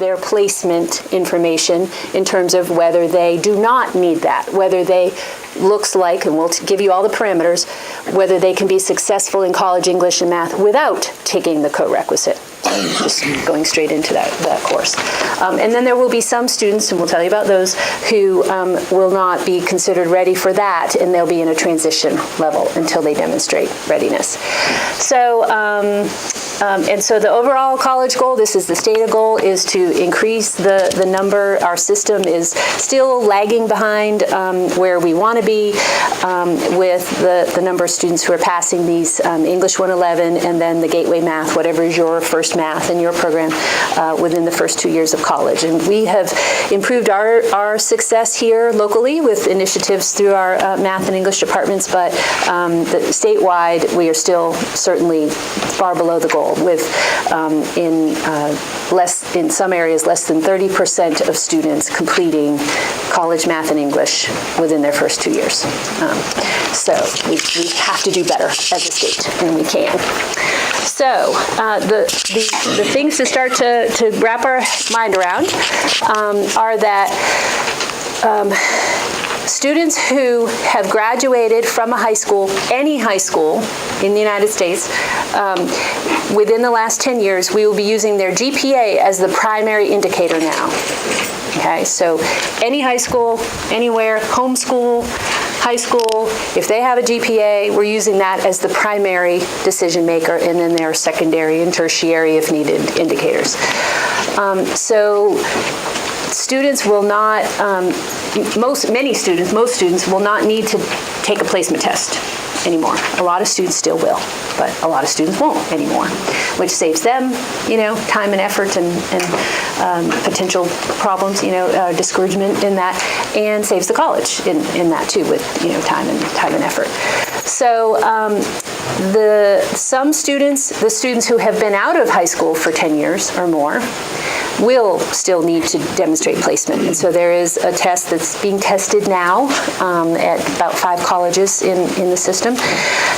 their placement information in terms of whether they do not need that, whether they looks like, and we'll give you all the parameters, whether they can be successful in college English and math without taking the co-requisite. Just going straight into that course. And then there will be some students, and we'll tell you about those, who will not be considered ready for that, and they'll be in a transition level until they demonstrate readiness. So, and so the overall college goal, this is the stated goal, is to increase the number. Our system is still lagging behind where we want to be with the number of students who are passing these English 111 and then the Gateway Math, whatever is your first math in your program within the first 2 years of college. And we have improved our success here locally with initiatives through our math and English departments, but statewide we are still certainly far below the goal, with in some areas less than 30% of students completing college math and English within their first 2 years. So we have to do better as a state, and we can. So the things to start to wrap our mind around are that students who have graduated from a high school, any high school in the United States, within the last 10 years, we will be using their GPA as the primary indicator now. Okay, so any high school, anywhere, homeschool, high school, if they have a GPA, we're using that as the primary decision maker, and then there are secondary and tertiary, if needed, indicators. So students will not, most students will not need to take a placement test anymore. A lot of students still will, but a lot of students won't anymore, which saves them, time and effort and potential problems, discouragement in that, and saves the college in that too, with time and effort. So the students who have been out of high school for 10 years or more will still need to demonstrate placement. And so there is a test that's being tested now at about 5 colleges in the system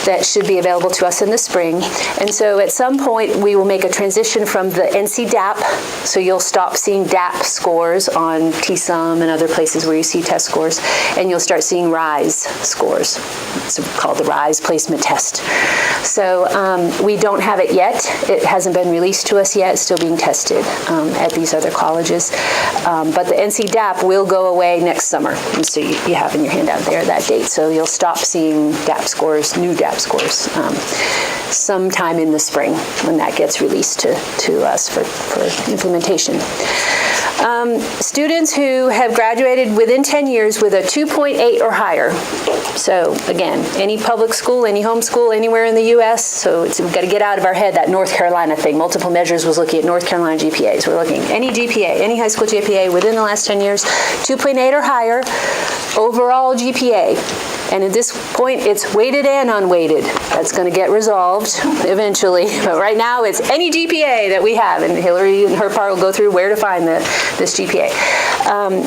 that should be available to us in the spring. And so at some point we will make a transition from the NC DAP, so you'll stop seeing DAP scores on TSUM and other places where you see test scores, and you'll start seeing RISE scores. It's called the RISE placement test. So we don't have it yet. It hasn't been released to us yet. It's still being tested at these other colleges. But the NC DAP will go away next summer. And so you have in your handout there that date. So you'll stop seeing DAP scores, new DAP scores, sometime in the spring when that gets released to us for implementation. Students who have graduated within 10 years with a 2.8 or higher. So again, any public school, any homeschool, anywhere in the U.S. So we've got to get out of our head that North Carolina thing. Multiple Measures was looking at North Carolina GPAs. We're looking any GPA, any high school GPA within the last 10 years, 2.8 or higher, overall GPA. And at this point, it's weighted and unweighted. That's going to get resolved eventually. But right now, it's any GPA that we have. And Hilary and her part will go through where to find this GPA.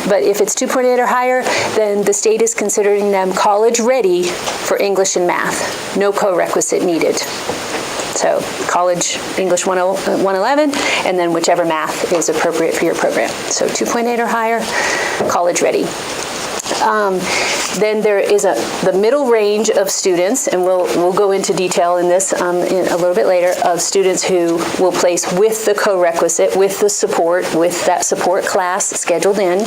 But if it's 2.8 or higher, then the state is considering them college ready for English and math. No co-requisite needed. So college English 111, and then whichever math is appropriate for your program. So 2.8 or higher, college ready. Then there is the middle range of students, and we'll go into detail in this in a little bit later, of students who will place with the co-requisite, with the support, with that support class scheduled in.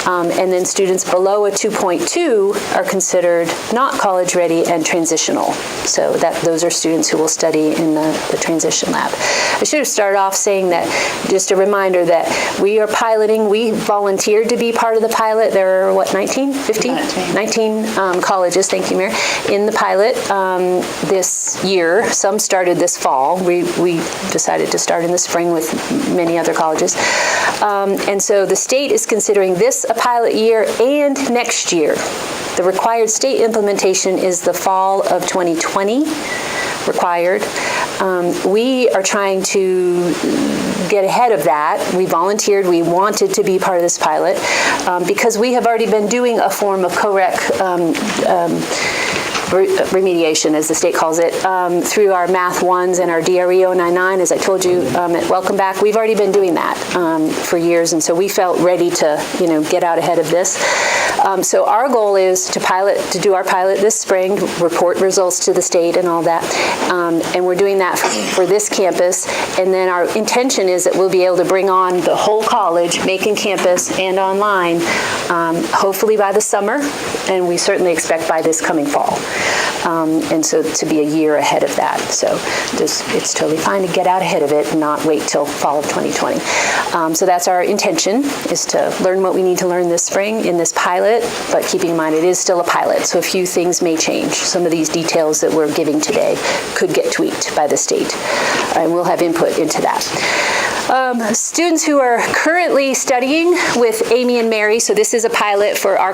And then students below a 2.2 are considered not college ready and transitional. So those are students who will study in the transition lab. I should have started off saying that, just a reminder that we are piloting. We volunteered to be part of the pilot. There are, 19 colleges, thank you, Mayor, in the pilot this year. Some started this fall. We decided to start in the spring with many other colleges. And so the state is considering this a pilot year and next year. The required state implementation is the fall of 2020 required. We are trying to get ahead of that. We volunteered. We wanted to be part of this pilot because we have already been doing a form of CoRec remediation, as the state calls it, through our Math 1s and our DRE 099, as I told you at Welcome Back. We've already been doing that for years, and so we felt ready to, get out ahead of this. So our goal is to do our pilot this spring, report results to the state and all that, and we're doing that for this campus, and then our intention is that we'll be able to bring on the whole college, making campus and online, hopefully by the summer, and we certainly expect by this coming fall. And so to be a year ahead of that. So it's totally fine to get out ahead of it and not wait till fall of 2020. So that's our intention, is to learn what we need to learn this spring in this pilot, but keeping in mind it is still a pilot, so a few things may change. Some of these details that we're giving today could get tweaked by the state, and we'll have input into that. Students who are currently studying with Amy and Mary, so this is a pilot for our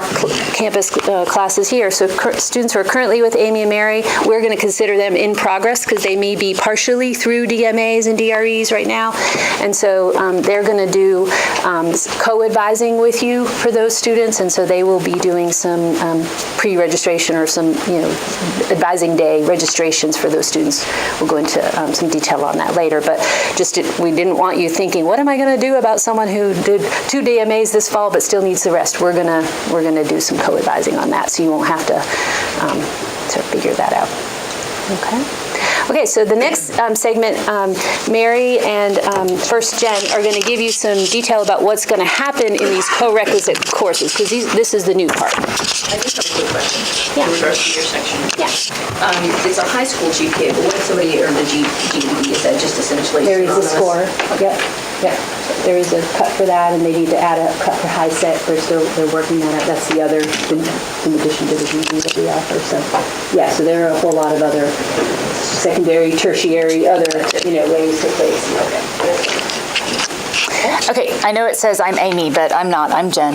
campus classes here, so students who are currently with Amy and Mary, we're going to consider them in progress because they may be partially through DMAs and DREs right now, and so they're going to do co-advising with you for those students, and so they will be doing some pre-registration or some advising day registrations for those students. We'll go into some detail on that later, but we didn't want you thinking, what am I going to do about someone who did 2 DMAs this fall but still needs the rest? We're gonna do some co-advising on that, so you won't have to figure that out. Okay, so the next segment, Mary and first Jen are going to give you some detail about what's going to happen in these co-requisite courses, because this is the new part. I just have a quick question. Yeah. In regards to your section. Yeah. It's a high school GPA, but what if somebody earned a GED? Is that just essentially There is a synonymous? score. Yep. Yeah. There is a cut for that, and they need to add a cut for high set. They're working on it. That's the other, in addition to the GED that we offer. So yeah, so there are a whole lot of other secondary, tertiary, other ways to place. Okay, I know it says I'm Amy, but I'm not. I'm Jen.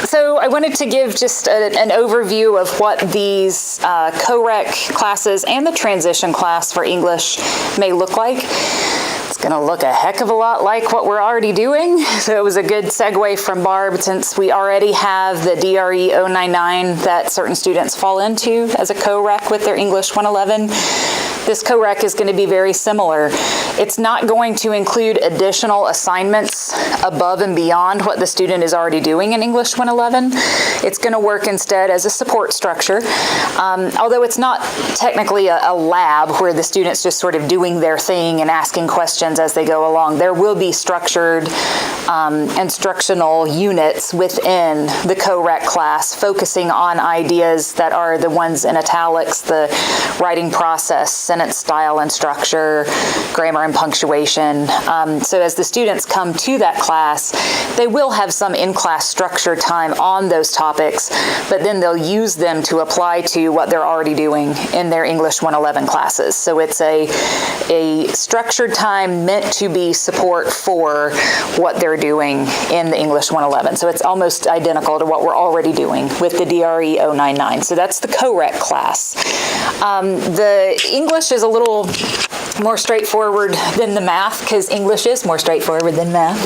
So I wanted to give just an overview of what these CoRec classes and the transition class for English may look like. It's going to look a heck of a lot like what we're already doing. So it was a good segue from Barb, since we already have the DRE 099 that certain students fall into as a CoRec with their English 111. This CoRec is going to be very similar. It's not going to include additional assignments above and beyond what the student is already doing in English 111. It's going to work instead as a support structure. Although it's not technically a lab where the student's just sort of doing their thing and asking questions as they go along. There will be structured instructional units within the CoRec class focusing on ideas that are the ones in italics, the writing process, sentence style and structure, grammar and punctuation. So as the students come to that class, they will have some in-class structure time on those topics, but then they'll use them to apply to what they're already doing in their English 111 classes. So it's a structured time meant to be support for what they're doing in the English 111. So it's almost identical to what we're already doing with the DRE 099. So that's the CoRec class. The English is a little more straightforward than the math, because English is more straightforward than math.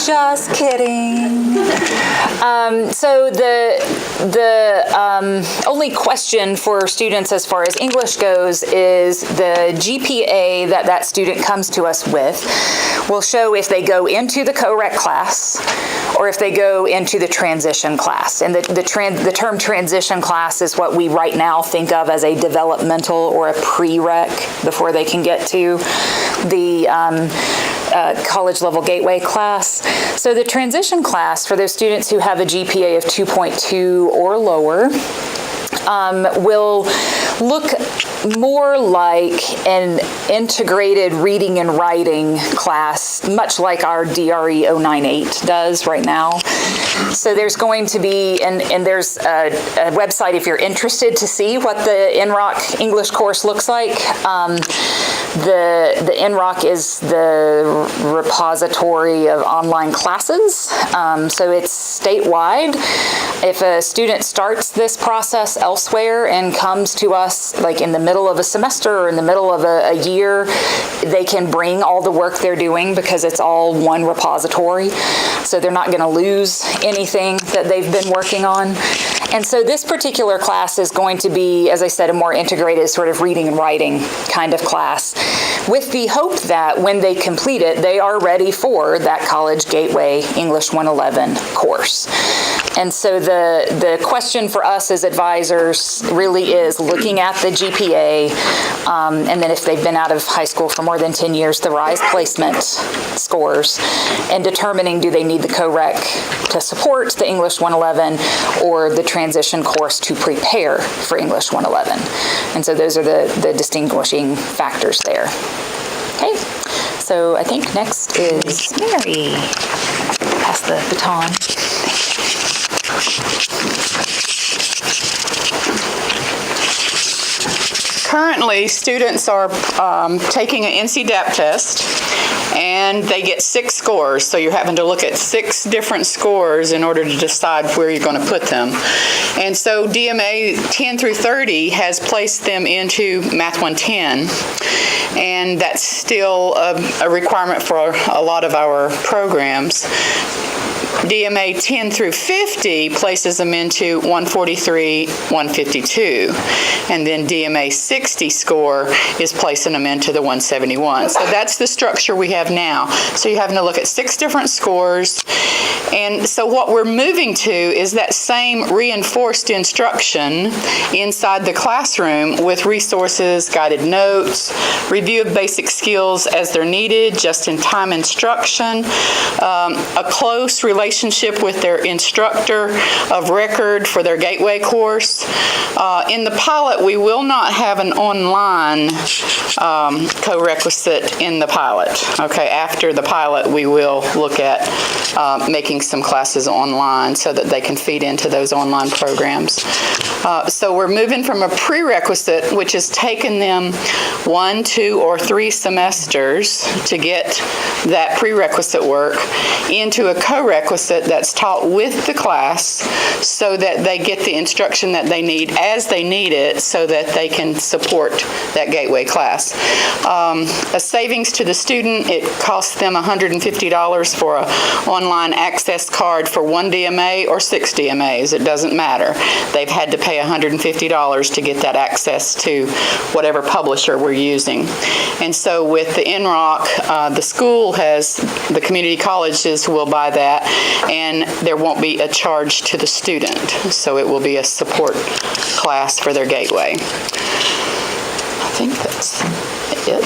Just kidding. So the only question for students as far as English goes is the GPA that student comes to us with will show if they go into the CoRec class or if they go into the transition class. And the term transition class is what we right now think of as a developmental or a pre-rec before they can get to the college level gateway class. So the transition class for those students who have a GPA of 2.2 or lower will look more like an integrated reading and writing class, much like our DRE 098 does right now. So there's going to be, and there's a website if you're interested to see what the NROC English course looks like. The NROC is the repository of online classes, so it's statewide. If a student starts this process elsewhere and comes to us like in the middle of a semester or in the middle of a year, they can bring all the work they're doing because it's all one repository. So they're not going to lose anything that they've been working on. And so this particular class is going to be, as I said, a more integrated sort of reading and writing kind of class, with the hope that when they complete it, they are ready for that College Gateway English 111 course. And so the question for us as advisors really is looking at the GPA, and then if they've been out of high school for more than 10 years, the RISE placement scores, and determining do they need the CoRec to support the English 111 or the transition course to prepare for English 111. And so those are the distinguishing factors there. Okay, so I think next is Mary. Pass the baton. Currently, students are taking an NC DAP test, and they get 6 scores. So you're having to look at 6 different scores in order to decide where you're going to put them. And so DMA 10 through 30 has placed them into Math 110, and that's still a requirement for a lot of our programs. DMA 10 through 50 places them into 143, 152. And then DMA 60 score is placing them into the 171. So that's the structure we have now. So you're having to look at 6 different scores. And so what we're moving to is that same reinforced instruction inside the classroom with resources, guided notes, review of basic skills as they're needed, just-in-time instruction, a close relationship with their instructor of record for their gateway course. In the pilot, we will not have an online co-requisite in the pilot. Okay, after the pilot, we will look at making some classes online so that they can feed into those online programs. So we're moving from a prerequisite, which has taken them 1, 2, or 3 semesters to get that prerequisite work, into a co-requisite that's taught with the class so that they get the instruction that they need as they need it so that they can support that gateway class. A savings to the student, it costs them $150 for an online access card for 1 DMA or 6 DMAs. It doesn't matter. They've had to pay $150 to get that access to whatever publisher we're using. And so with the NROC, the school has, the community colleges will buy that, and there won't be a charge to the student. So it will be a support class for their gateway. I think that's it.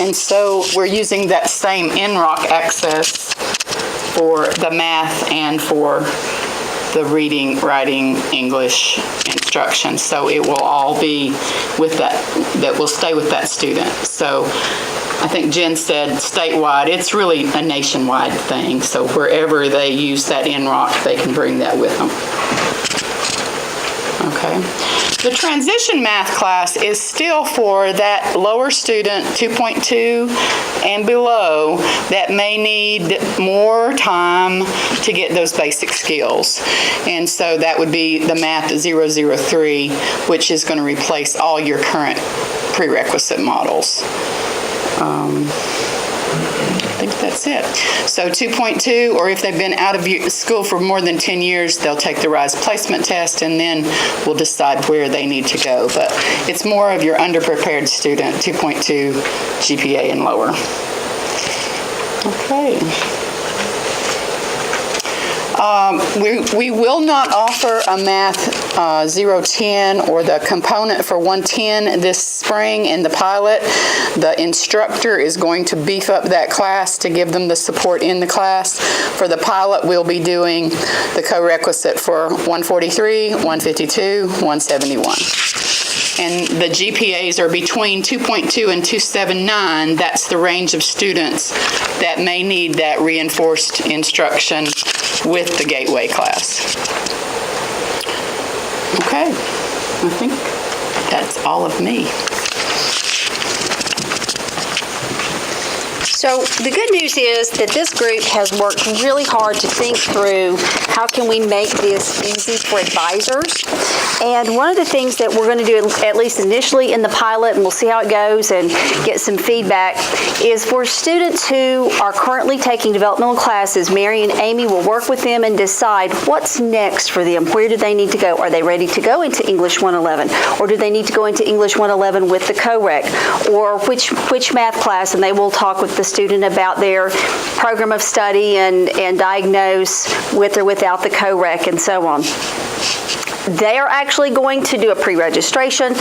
And so we're using that same NROC access for the math and for the reading, writing, English instruction. So it will all be with that will stay with that student. So I think Jen said statewide. It's really a nationwide thing. So wherever they use that NROC, they can bring that with them. Okay. The transition math class is still for that lower student, 2.2 and below, that may need more time to get those basic skills. And so that would be the Math 003, which is going to replace all your current prerequisite models. I think that's it. So 2.2, or if they've been out of school for more than 10 years, they'll take the RISE placement test, and then we'll decide where they need to go. But it's more of your underprepared student, 2.2 GPA and lower. Okay. We will not offer a Math 010 or the component for 110 this spring in the pilot. The instructor is going to beef up that class to give them the support in the class. For the pilot, we'll be doing the co-requisite for 143, 152, 171. And the GPAs are between 2.2 and 279. That's the range of students that may need that reinforced instruction with the gateway class. Okay, I think that's all of me. So the good news is that this group has worked really hard to think through how can we make this easy for advisors. And one of the things that we're going to do, at least initially in the pilot, and we'll see how it goes and get some feedback, is for students who are currently taking developmental classes, Mary and Amy will work with them and decide what's next for them. Where do they need to go? Are they ready to go into English 111? Or do they need to go into English 111 with the CoRec? Or which math class? And they will talk with the student about their program of study and diagnose with or without the CoRec and so on. They are actually going to do a pre-registration.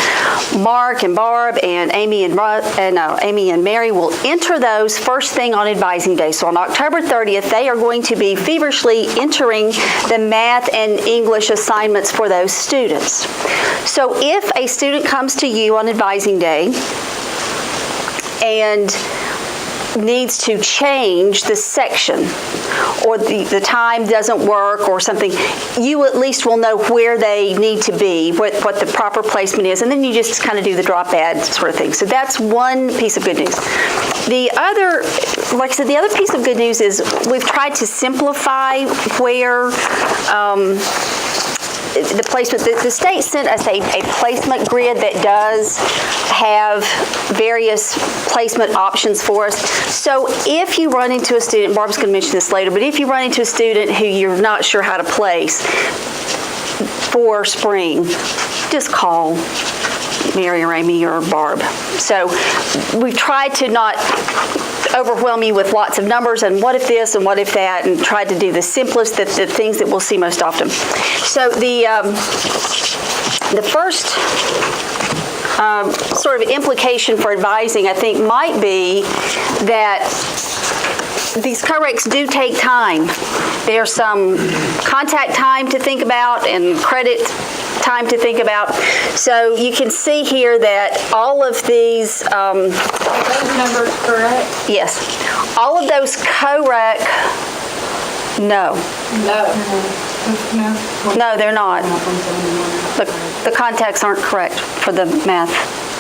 Mark and Barb and Amy and Mary will enter those first thing on advising day. So on October 30th, they are going to be feverishly entering the math and English assignments for those students. So if a student comes to you on advising day and needs to change the section, or the time doesn't work or something, you at least will know where they need to be, what the proper placement is, and then you just kind of do the drop add sort of thing. So that's one piece of good news. The other, like I said, the other piece of good news is we've tried to simplify where the placement. The state sent us a placement grid that does have various placement options for us. So if you run into a student, Barb's going to mention this later, but if you run into a student who you're not sure how to place for spring, just call Mary or Amy or Barb. So we've tried to not overwhelm you with lots of numbers and what if this and what if that, and tried to do the simplest, the things that we'll see most often. So the first sort of implication for advising, I think, might be that these CoRecs do take time. There's some contact time to think about and credit time to think about. So you can see here that all of these... Are those numbers correct? Yes. All of those CoRec... No. No, they're not. The contacts aren't correct for the math,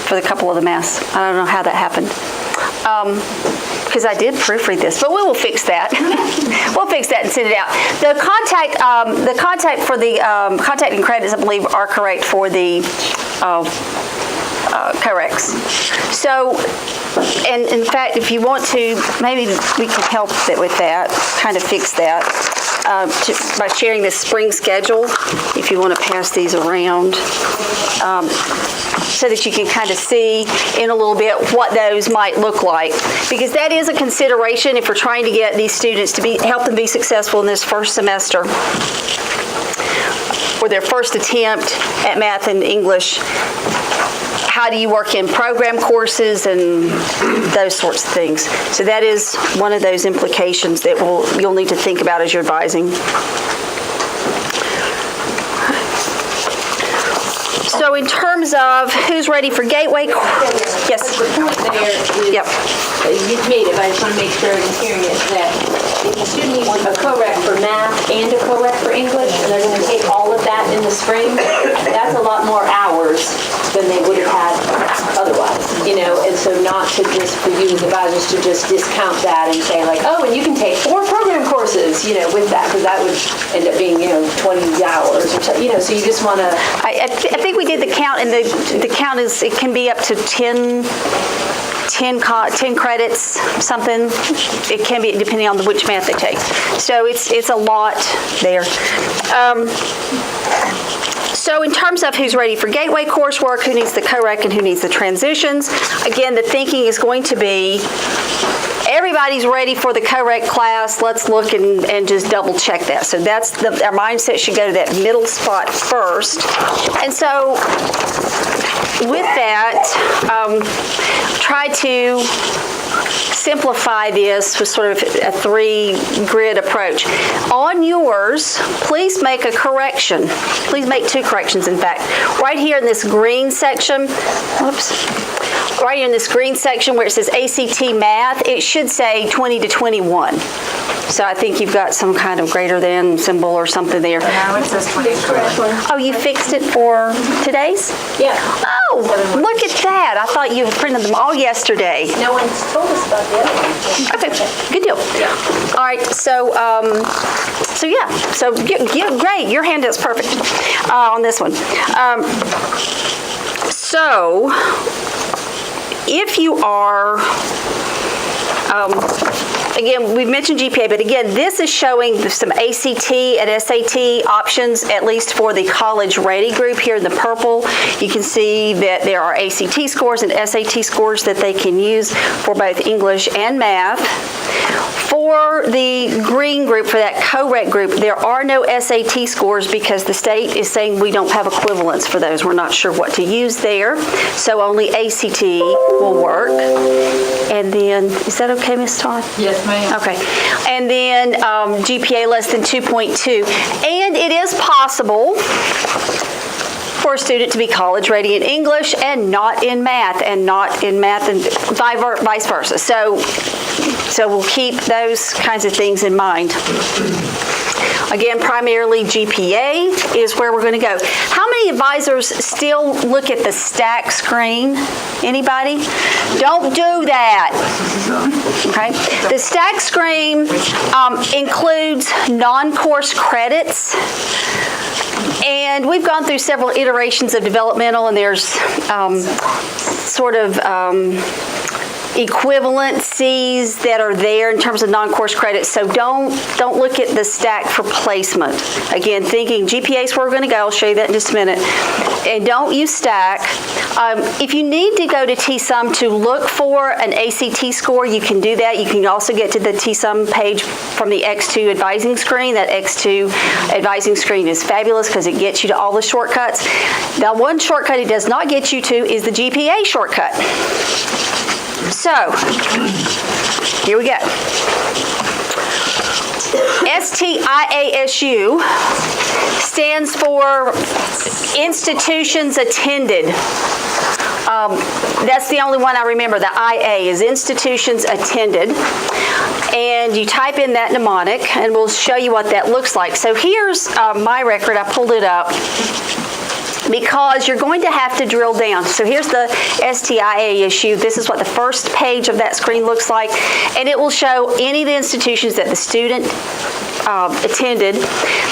for the couple of the maths. I don't know how that happened. Because I did proofread this, but we will fix that. We'll fix that and send it out. The contact for the contact and credits, I believe, are correct for the CoRecs. So, and in fact, if you want to, maybe we can help with that, kind of fix that, by sharing this spring schedule, if you want to pass these around, so that you can kind of see in a little bit what those might look like. Because that is a consideration if we're trying to get these students to help them be successful in this first semester, or their first attempt at math and English. How do you work in program courses and those sorts of things? So that is one of those implications that you'll need to think about as you're advising. So in terms of who's ready for gateway, yes. Yep. You made it, but I just want to make sure I'm hearing it, that if a student needs a CoRec for math and a CoRec for English, and they're going to take all of that in the spring, that's a lot more hours than they would have had otherwise, and so not to just, for you as advisors, to just discount that and say like, oh, and you can take 4 program courses, with that, because that would end up being, 20 hours or so, so you just want to... I think we did the count, and the count is, it can be up to 10 credits, something. It can be depending on which math they take. So it's a lot there. So in terms of who's ready for gateway coursework, who needs the CoRec and who needs the transitions, again, the thinking is going to be everybody's ready for the CoRec class. Let's look and just double check that. So that's our mindset should go to that middle spot first. And so with that, try to simplify this with sort of a 3-grid approach. On yours, please make a correction. Please make 2 corrections, in fact. Right here in this green section, right here in this green section where it says ACT Math, it should say 20 to 21. So I think you've got some kind of greater than symbol or something there. No, it says 20. Oh, you fixed it for today's? Yeah. Oh, Oh, look at that. I thought you had printed them all yesterday. No one's told us about the other one. Okay, good deal. All right, so great. Your handout's perfect on this one. So, if you are, again, we've mentioned GPA, but again, this is showing some ACT and SAT options, at least for the college ready group here in the purple. You can see that there are ACT scores and SAT scores that they can use for both English and math. For the green group, for that CoRec group, there are no SAT scores because the state is saying we don't have equivalents for those. We're not sure what to use there, so only ACT will work. And then, is that okay, Ms. Todd? Yes, ma'am. Okay. And then GPA less than 2.2. And it is possible for a student to be college ready in English and not in math, and vice versa. So we'll keep those kinds of things in mind. Again, primarily GPA is where we're going to go. How many advisors still look at the stack screen? Anybody? Don't do that. Okay. The stack screen includes non-course credits. And we've gone through several iterations of developmental, and there's sort of equivalencies that are there in terms of non-course credits. So don't look at the stack for placement. Again, thinking GPA is where we're going to go. I'll show you that in just a minute. And don't use stack. If you need to go to TSUM to look for an ACT score, you can do that. You can also get to the TSUM page from the X2 advising screen. That X2 advising screen is fabulous because it gets you to all the shortcuts. Now, one shortcut it does not get you to is the GPA shortcut. So, here we go. STIASU stands for institutions attended. That's the only one I remember. The IA is institutions attended. And you type in that mnemonic, and we'll show you what that looks like. So here's my record. I pulled it up, because you're going to have to drill down. So here's the STIASU. This is what the first page of that screen looks like, and it will show any of the institutions that the student attended.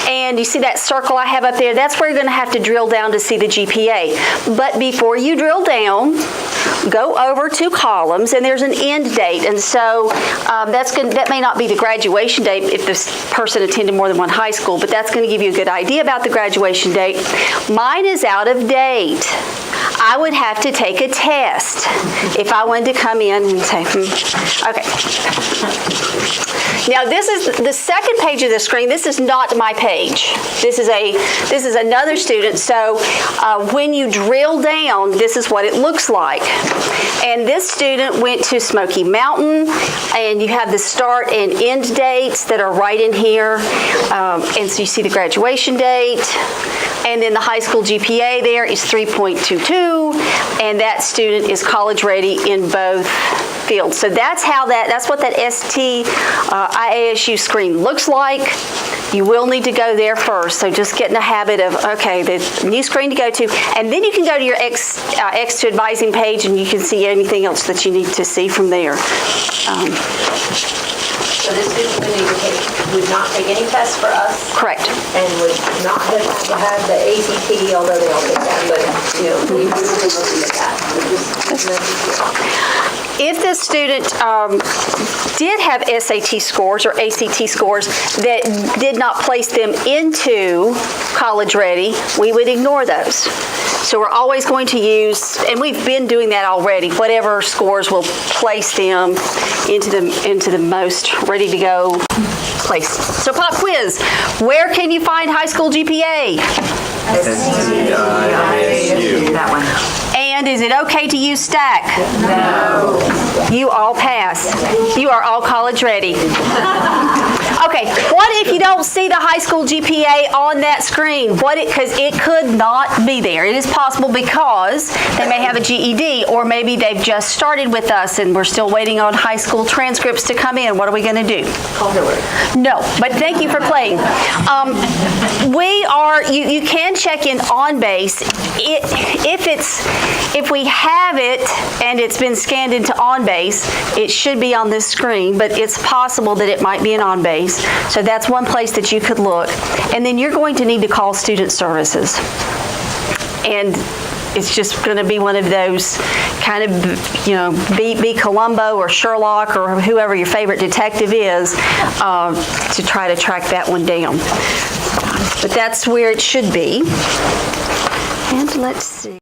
And you see that circle I have up there? That's where you're going to have to drill down to see the GPA. But before you drill down, go over 2 columns, and there's an end date. And so that may not be the graduation date if this person attended more than one high school, but that's going to give you a good idea about the graduation date. Mine is out of date. I would have to take a test if I wanted to come in and say, okay. Now this is the second page of the screen. This is not my page. This is another student. So when you drill down, this is what it looks like. And this student went to Smoky Mountain, and you have the start and end dates that are right in here. And so you see the graduation date. And then the high school GPA there is 3.22, and that student is college ready in both fields. So that's what that STIASU screen looks like. You will need to go there first, so just get in the habit of, okay, the new screen to go to, and then you can go to your X2 advising page, and you can see anything else that you need to see from there. So this student would not take any tests for us. Correct. And would not have to have the ACT, although they all take that, but, we would be looking at that. If the student did have SAT scores or ACT scores that did not place them into college ready, we would ignore those. So we're always going to use, and we've been doing that already, whatever scores will place them into the most ready to go place. So pop quiz, where can you find high school GPA? STIASU. That one. And is it okay to use stack? No. You all pass. You are all college ready. Okay, what if you don't see the high school GPA on that screen? Because it could not be there. It is possible because they may have a GED, or maybe they've just started with us and we're still waiting on high school transcripts to come in. What are we going to do? Call Hilary. No, but thank you for playing. You can check in on base. If we have it and it's been scanned into on base, it should be on this screen, but it's possible that it might be an on base. So that's one place that you could look. And then you're going to need to call student services. And it's just going to be one of those kind of, be Columbo or Sherlock or whoever your favorite detective is to try to track that one down. But that's where it should be. And let's see.